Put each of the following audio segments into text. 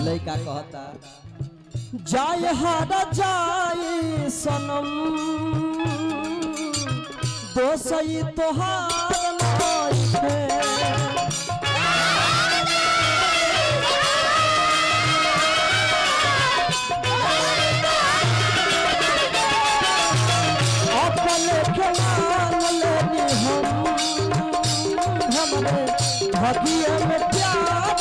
लड़का कहता जाय हारा जाय सनम दोसई तोहार नाइखे अपने खिलान लेनी हमरे भाग्य में प्यार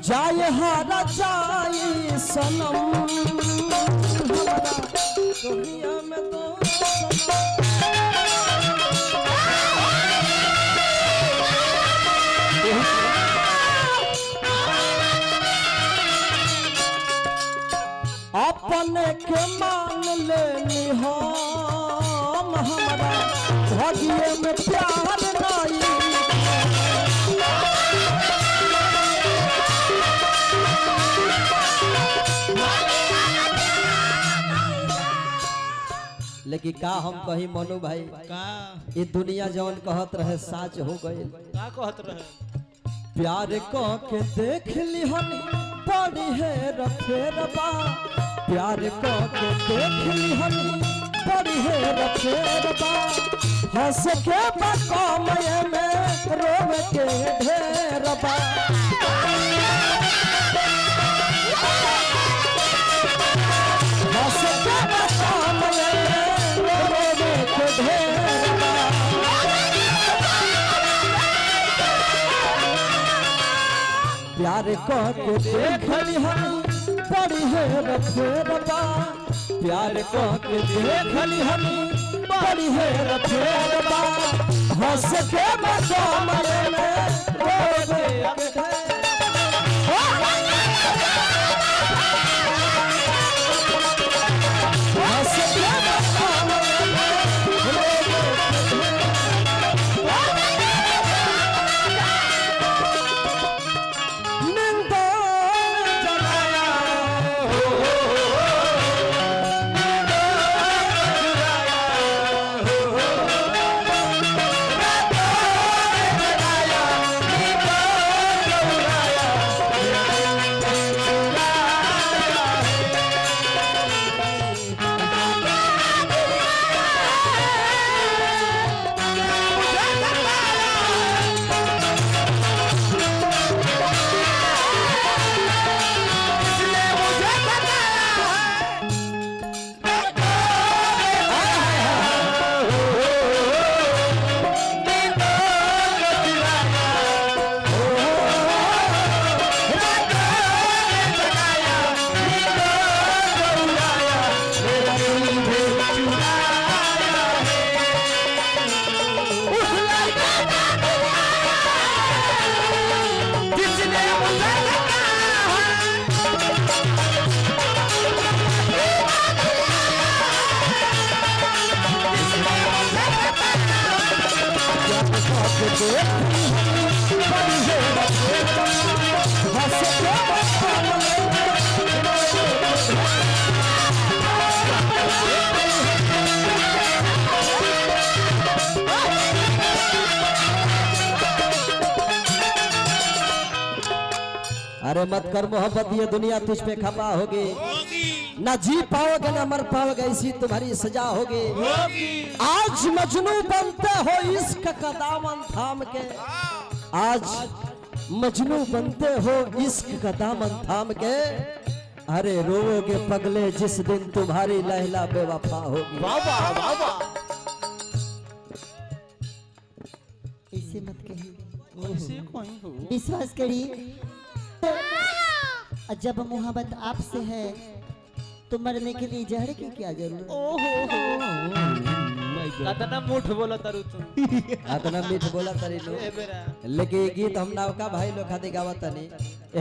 जाय हारा जाय सनम हमारा दुनिया में तो अपने के मान लेनी हम हमारा भाग्य में प्यार नहीं लेकिन का हम कही मनु भाई का ये दुनिया जवन कहत रहे साच हो गए का कहत रहे प्यार कह के देख लिहन बड़ी है रफेरबा प्यार कह के देख लिहन बड़ी है रफेरबा हंस के बकमय में रोवे के ढेरबा हंस के बकमय प्यार कह के देख लिहन बड़ी है रफेरबा प्यार कह के देख लिहन बड़ी है रफेरबा हंस के बकमय में रोवे के हंस के अरे मत कर मोहब्बत ये दुनिया तुझ पे खपा होगी ना जी पाओगे ना मर पाओगे ऐसी तुम्हारी सजा होगी आज मजनू बनते हो इश्क का दामन थाम के आज मजनू बनते हो इश्क का दामन थाम के अरे रोओगे पगले जिस दिन तुम्हारी लैला बेवफा होगी बाबा बाबा ऐसे मत कहिए ऐसे कोई हो विश्वास करिए जब मोहब्बत आपसे है तो मरने के लिए जहर की क्या जरूरत ओहो कतना मुठ बोला तारू तू अतना मीठ बोला तरी लो ए बेरा लेकिन ये गीत हम नवका भाई लोग खातिर गावत तनी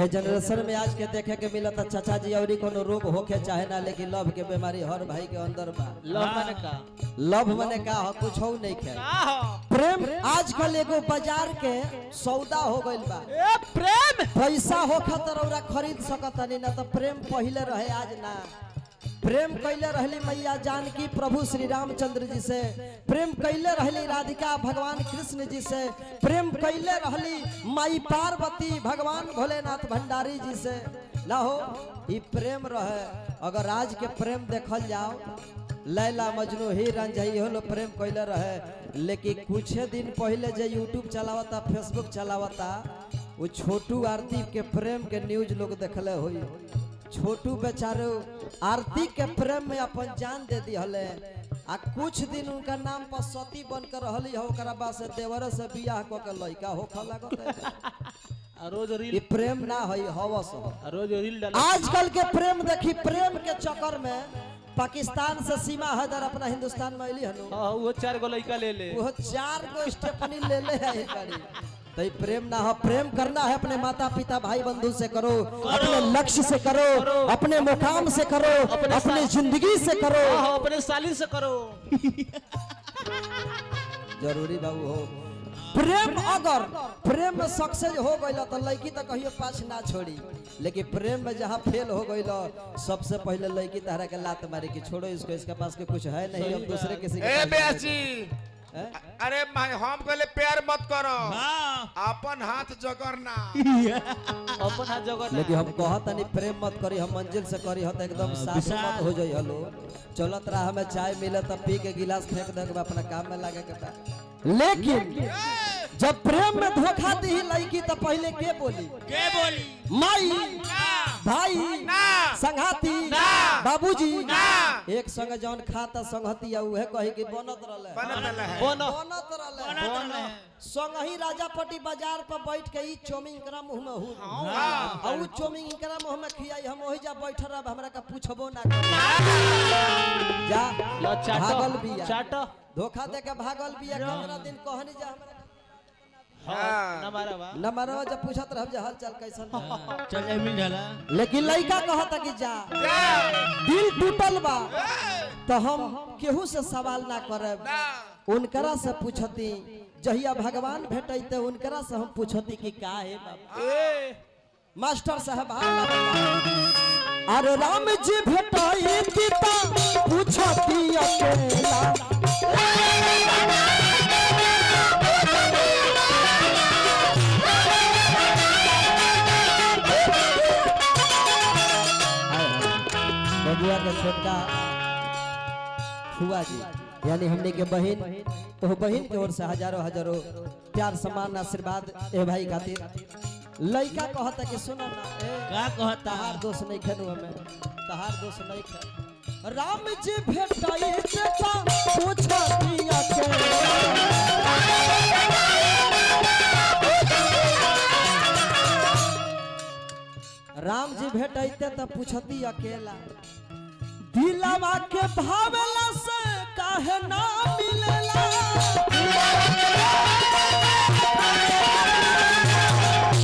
ए जनरेशन में आज के देखे के मिलत चाचा जी और कोनो रोग होके चाहे ना लेकिन लव के बीमारी हर भाई के अंदर बा लव माने का लव माने का हो कुछ हो नहीं खे का हो प्रेम आजकल एगो बाजार के सौदा हो गइल बा ए प्रेम पैसा हो खतर औरा खरीद सकत नहीं ना तो प्रेम पहले रहे आज ना प्रेम कैले रहली मैया जानकी प्रभु श्री रामचंद्र जी से, प्रेम कैले रहली राधिका भगवान कृष्ण जी से, प्रेम कैले रहली माई पार्वती भगवान भोलेनाथ भंडारी जी से। ना हो ये प्रेम रहे। अगर आज के प्रेम देखल जाओ, लैला मजनू ही रंझई होलो प्रेम कैले रहे, लेकिन कुछ दिन पहले जो यूट्यूब चलावता फेसबुक चलावता वो छोटू आरती के प्रेम के न्यूज लोग देखले हुई। छोटू बेचारे आरती के प्रेम में अपन जान दे दी हले, आ कुछ दिन उनका नाम पर सती बनकर रहली हो, ओकरा बाद से देवर से बियाह क के लइका होखा लागत। रोज रील ये प्रेम ना होई हवस हो। रोज रील डाल। आजकल के प्रेम देखी, प्रेम के चक्कर में पाकिस्तान से सीमा हैदर अपना हिंदुस्तान में अली हनु। हां वो 4 गो लड़का ले ले, वो 4 गो स्टेपनी ले ले है गाड़ी। तो प्रेम ना हो। प्रेम करना है अपने माता पिता भाई बंधु से करो, अपने लक्ष्य से करो, अपने मुकाम से करो, अपने जिंदगी से करो, अपने साली से करो। जरूरी बाबू हो। प्रेम अगर प्रेम में सक्सेस हो गई तो लड़की तो कहियो पाछ ना छोड़ी, लेकिन प्रेम में जहाँ फेल हो गई सबसे पहले लड़की तारा के लात मारे कि छोड़ो इसको, इसके पास के कुछ है नहीं, हम दूसरे किसी के अरे हम कहले प्यार मत करो, अपन हाथ जगरना, अपन हाथ जगरना। लेकिन हम कहत नहीं प्रेम मत करी, हम मंजिल से करी हत एकदम साथ मत हो जाई। हलो चलत रहा हमें चाय मिले तो पी के गिलास फेंक दे के अपना काम में लागे के बा। लेकिन जब प्रेम में धोखा दी लड़की तो पहले के बोली? माई, भाई, संघाती, बाबूजी एक संग जौन खाता संगतिया उहे कही कि बनत रहले। संग ही राजापट्टी बाजार पर बैठ के ई चौमिंग करा मुंह में हूँ, और उ चौमिंग करा मुंह में खियाई, हम ओही जा बैठ रह, हमरा का पूछबो ना जा भागल बिया, चाटा धोखा दे के भागल बिया। हमरा दिन कहनी जा हमरा नमरवा जब पूछत रह जा हाल चाल कैसन चल जाए मिल जाला, लेकिन लड़का कहता कि जा दिल टूटल बा तो हम केहू से सवाल ना करब, उनकरा से पूछती। जहिया भगवान भेटते उनकरा से हम पूछती कि का है बाबा। मास्टर साहब अरे राम जी भेटती तो पूछती अकेला, बबुआ के छोटका फुआ जी यानी हमने के बहन, तो बहन के ओर से हजारों हजारों प्यार सम्मान आशीर्वाद ए भाई खातिर। लड़का कहता कि सुनो ना का कहता तहार दोष नहीं खेनु, हमें तहार दोष नहीं खे। राम जी भेटाई देता पूछती अकेला, राम जी भेटते तो पूछती अकेला, दिलवा के भावेला से काहे ना मिलेला,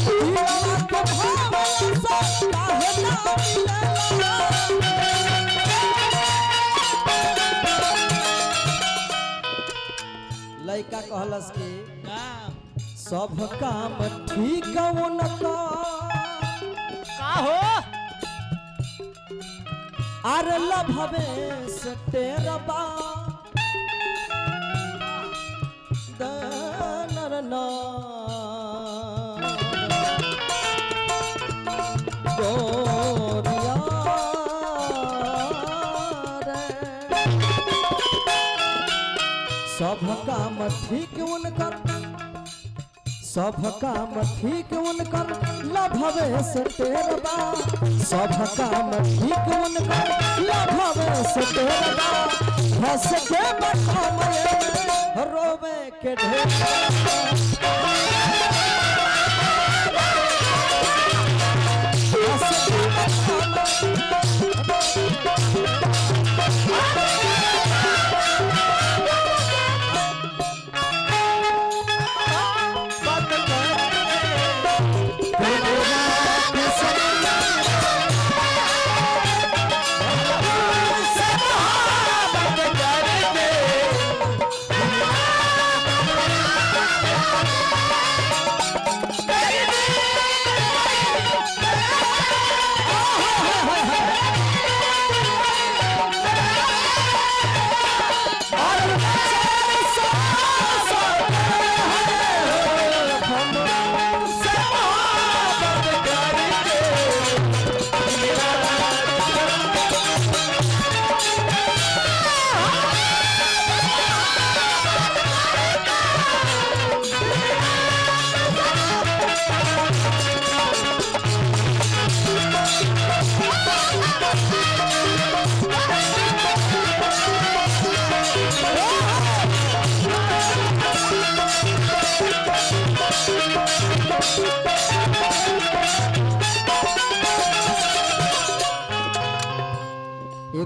दिलवा के भावेला से काहे ना मिलेला। लड़का कहलस कि सब काम ठीक उनका हो अरे लभवेश तेरबा दनरना गोरिया रे, सब काम ठीक उनकर, सब काम ठीक उनकर लभवेश तेरबा, सब काम ठीक उनकर लभवेश तेरबा, हंस के बखावे रोवे के ढेर, हंस के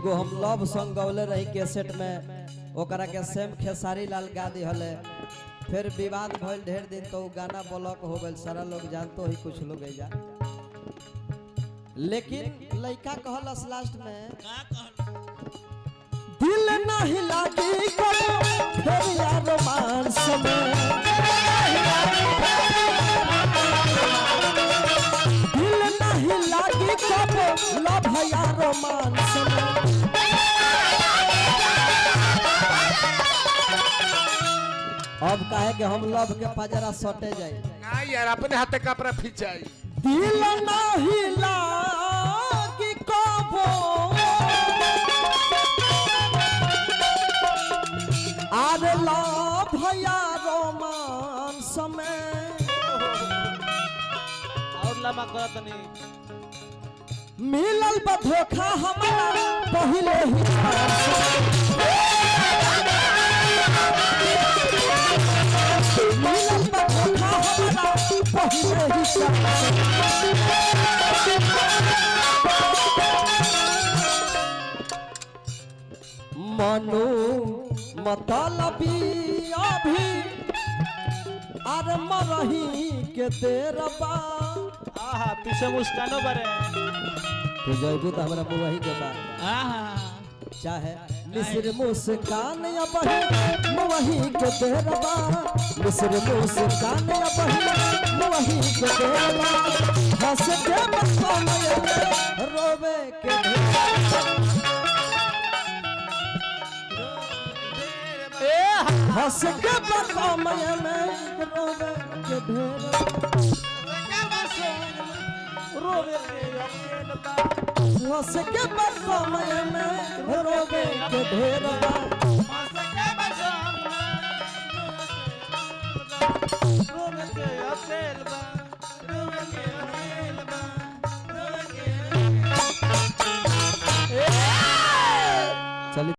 एगो हम लव सॉन्ग गौले रही कैसेट में, ओकरा के सेम खेसारी लाल गा दिहले, फिर विवाद भइल ढेर दिन तो गाना ब्लॉक हो गइल, सारा लोग जानतो ही कुछ लोग जा। लेकिन लड़का कहलस लास्ट में का कहल दिल नहीं लागी कबो फिर यार रोमांस में, दिल नहीं लागी कबो लव यार रोमांस में। अब काहे कि हम लव के पजरा सटे जाए ना यार अपने हाथे कपड़ा खिंचाई। दिल नहीं लागी कबो आरे लव यार रोमांस में। और लम्बा करत नहीं मिलल बा धोखा हमारा पहले ही मिलल बा धोखा हमारा पहले ही मनु मतलबी अभी अरे मरही के तेरा बा। आहा पीछे मुस्कानो बरे तो जयबू तो हमारा मुवही के बा आहा चाहे मिस्र मुस्कान या बही मुवही के तेरबा, मिस्र मुस्कान या बही मुवही के तेरबा, हंस के बसमय में रोवे के हंस के बसमय में रोवे के ढेर रोवे के अकेल बा हंस के बसमय में रोवे के ढेरबा। रोवे के अकेल बा रोवे के